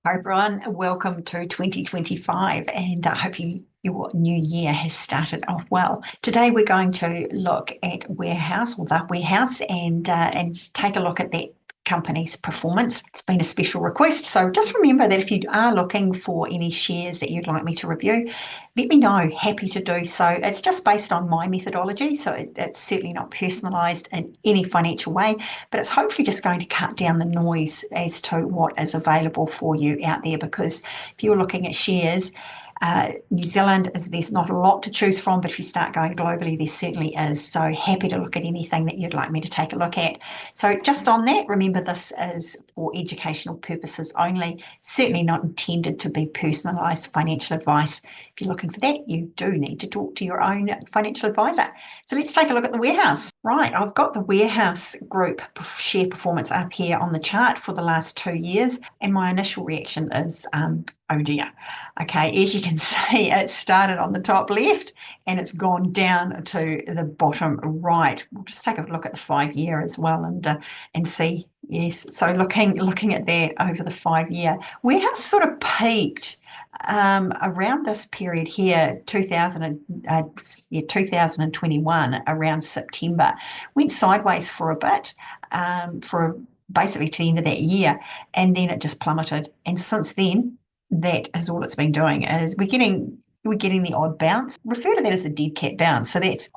Hi everyone, welcome to 2025 and I hope your new year has started off well. Today we're going to look at Warehouse or the Warehouse and take a look at that company's performance. It's been a special request, so just remember that if you are looking for any shares that you'd like me to review, let me know. Happy to do so. It's just based on my methodology, so it's certainly not personalised in any financial way, but it's hopefully just going to cut down the noise as to what is available for you out there, because if you're looking at shares, New Zealand, there's not a lot to choose from, but if you start going globally, there certainly is. So happy to look at anything that you'd like me to take a look at. So just on that, remember this is for educational purposes only, certainly not intended to be personalised financial advice. If you're looking for that, you do need to talk to your own financial advisor. So let's take a look at the Warehouse. Right, I've got the Warehouse Group share performance up here on the chart for the last 2 years, and my initial reaction is, oh dear. Okay, as you can see, it started on the top left and it's gone down to the bottom right. We'll just take a look at the 5-year as well and see. Yes, so looking at that over the 5-year, Warehouse sort of peaked around this period here, 2021, around September. Went sideways for a bit, basically to the end of that year, and then it just plummeted. And since then, that is all it's been doing. Is we're getting the odd bounce. Refer to that as a dead cat bounce. So that's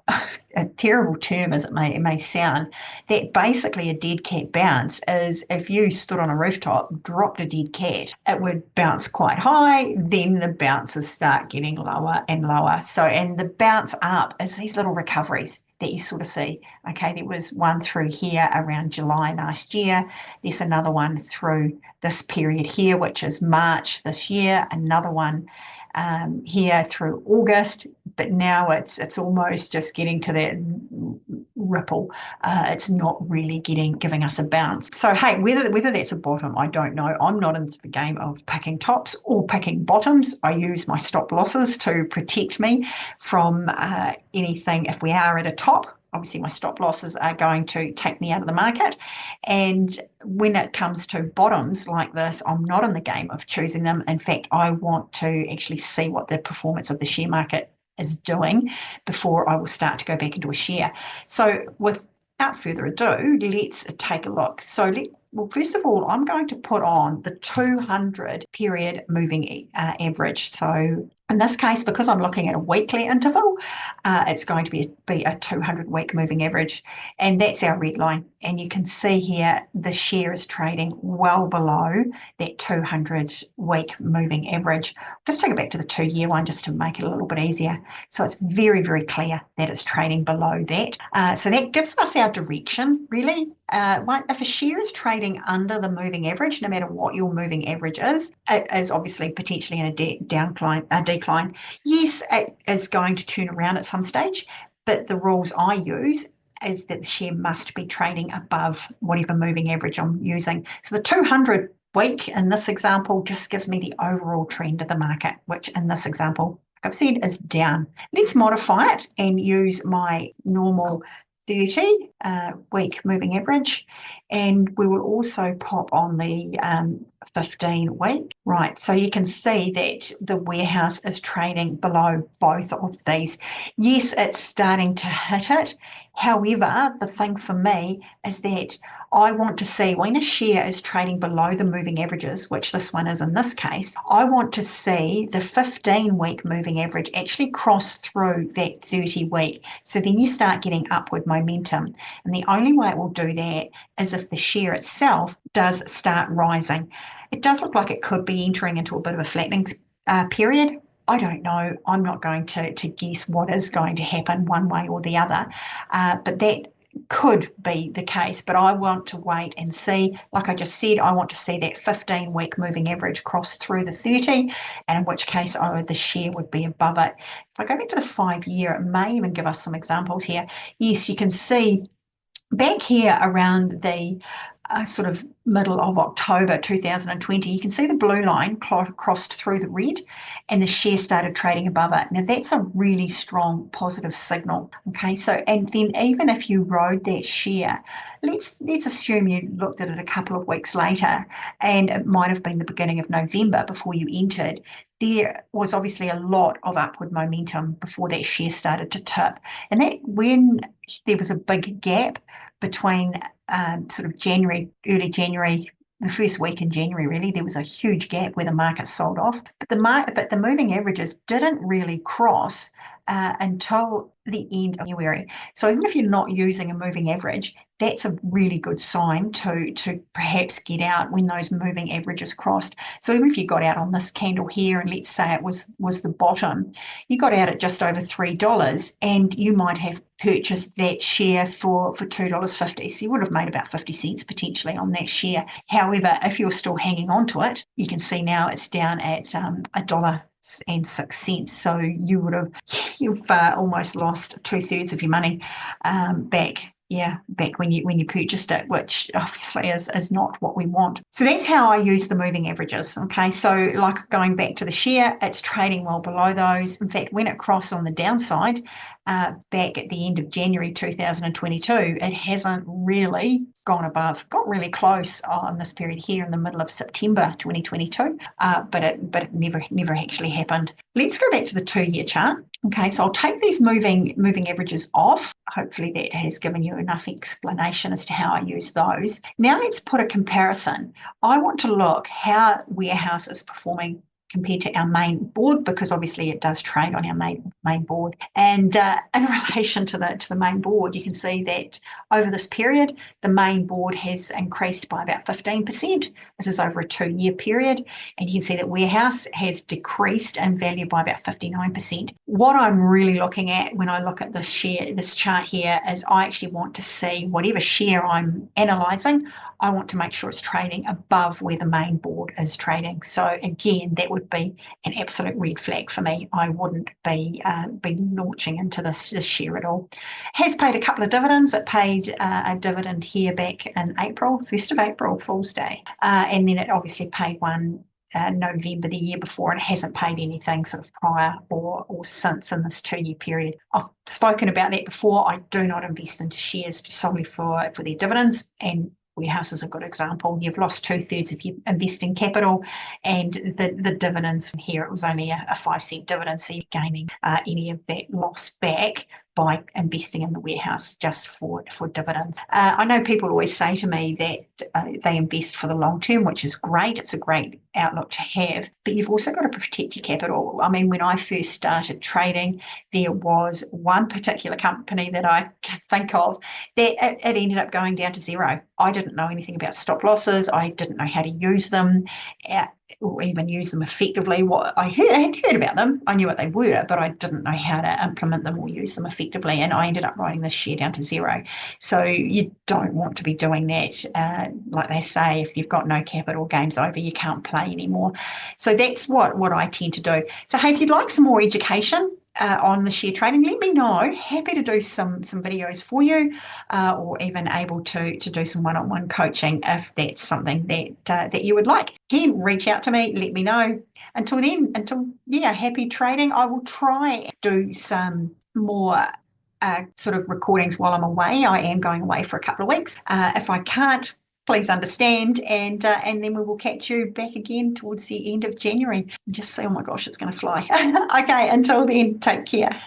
a terrible term as it may sound. That basically a dead cat bounce is if you stood on a rooftop, dropped a dead cat, it would bounce quite high, then the bounces start getting lower and lower. So, and the bounce up is these little recoveries that you sort of see. Okay, there was one through here around July last year. There's another one through this period here, which is March this year. Another one here through August, but now it's almost just getting to that ripple. It's not really giving us a bounce. So hey, whether that's a bottom, I don't know. I'm not into the game of picking tops or picking bottoms. I use my stop losses to protect me from anything. If we are at a top, obviously my stop losses are going to take me out of the market. And when it comes to bottoms like this, I'm not in the game of choosing them. In fact, I want to actually see what the performance of the share market is doing before I will start to go back into a share. So without further ado, let's take a look. So well, first of all, I'm going to put on the 200 period moving average. So in this case, because I'm looking at a weekly interval, it's going to be a 200-week moving average, and that's our red line. And you can see here the share is trading well below that 200-week moving average. Just take it back to the 2-year one just to make it a little bit easier. So it's very, very clear that it's trading below that. So that gives us our direction, really. If a share is trading under the moving average, no matter what your moving average is, it is obviously potentially in a decline. Yes, it is going to turn around at some stage, but the rules I use is that the share must be trading above whatever moving average I'm using. So the 200 week in this example just gives me the overall trend of the market, which in this example, like I've said, is down. Let's modify it and use my normal 30-week moving average, and we will also pop on the 15-week. Right, so you can see that the Warehouse is trading below both of these. Yes, it's starting to hit it. However, the thing for me is that I want to see when a share is trading below the moving averages, which this one is in this case, I want to see the 15-week moving average actually cross through that 30-week. So then you start getting upward momentum. And the only way it will do that is if the share itself does start rising. It does look like it could be entering into a bit of a flattening period. I don't know. I'm not going to guess what is going to happen one way or the other, but that could be the case. But I want to wait and see. Like I just said, I want to see that 15-week moving average cross through the 30, and in which case the share would be above it. If I go back to the 5-year, it may even give us some examples here. Yes, you can see back here around the sort of middle of October 2020, you can see the blue line crossed through the red and the share started trading above it. Now that's a really strong positive signal. Okay, so and then even if you rode that share, let's assume you looked at it a couple of weeks later and it might have been the beginning of November before you entered. There was obviously a lot of upward momentum before that share started to tip. And that when there was a big gap between sort of early January, the first week in January, really, there was a huge gap where the market sold off. But the moving averages didn't really cross until the end of January. So even if you're not using a moving average, that's a really good sign to perhaps get out when those moving averages crossed. So even if you got out on this candle here, and let's say it was the bottom, you got out at just over $3, and you might have purchased that share for $2.50. So you would have made about 50 cents potentially on that share. However, if you're still hanging on to it, you can see now it's down at $1.06. So you've almost lost 2/3 of your money back. Yeah, back when you purchased it, which obviously is not what we want. So that's how I use the moving averages. Okay, so like going back to the share, it's trading well below those. In fact, when it crossed on the downside back at the end of January 2022, it hasn't really gone above, got really close on this period here in the middle of September 2022, but it never actually happened. Let's go back to the 2-year chart. Okay, so I'll take these moving averages off. Hopefully that has given you enough explanation as to how I use those. Now let's put a comparison. I want to look how Warehouse is performing compared to our main board, because obviously it does trade on our main board. And in relation to the main board, you can see that over this period, the main board has increased by about 15%. This is over a 2-year period. And you can see that Warehouse has decreased in value by about 59%. What I'm really looking at when I look at this chart here, is I actually want to see whatever share I'm analysing, I want to make sure it's trading above where the main board is trading. So again, that would be an absolute red flag for me. I wouldn't be launching into this share at all. Has paid a couple of dividends. It paid a dividend here back in April, 1st of April, Fool's Day. And then it obviously paid one November the year before, and it hasn't paid anything sort of prior or since in this 2-year period. I've spoken about that before. I do not invest into shares solely for their dividends, and Warehouse is a good example. You've lost 2/3 of your investing capital, and the dividends here, it was only a 5-cent dividend, so you're gaining any of that loss back by investing in the Warehouse just for dividends. I know people always say to me that they invest for the long term, which is great. It's a great outlook to have, but you've also got to protect your capital. I mean, when I first started trading, there was one particular company that I can think of that it ended up going down to zero. I didn't know anything about stop losses. I didn't know how to use them. Or even use them effectively. I had heard about them. I knew what they were, but I didn't know how to implement them or use them effectively. And I ended up writing this share down to zero. So you don't want to be doing that. Like they say, if you've got no capital, game's over. You can't play anymore. So that's what I tend to do. So hey, if you'd like some more education on the share trading, let me know. Happy to do some videos for you, or even able to do some one-on-one coaching if that's something that you would like. Again, reach out to me, let me know. Until then, happy trading. I will try do some more sort of recordings while I'm away. I am going away for a couple of weeks. If I can't, please understand, and then we will catch you back again towards the end of January. Just say, oh my gosh, it's going to fly. Okay, until then, take care.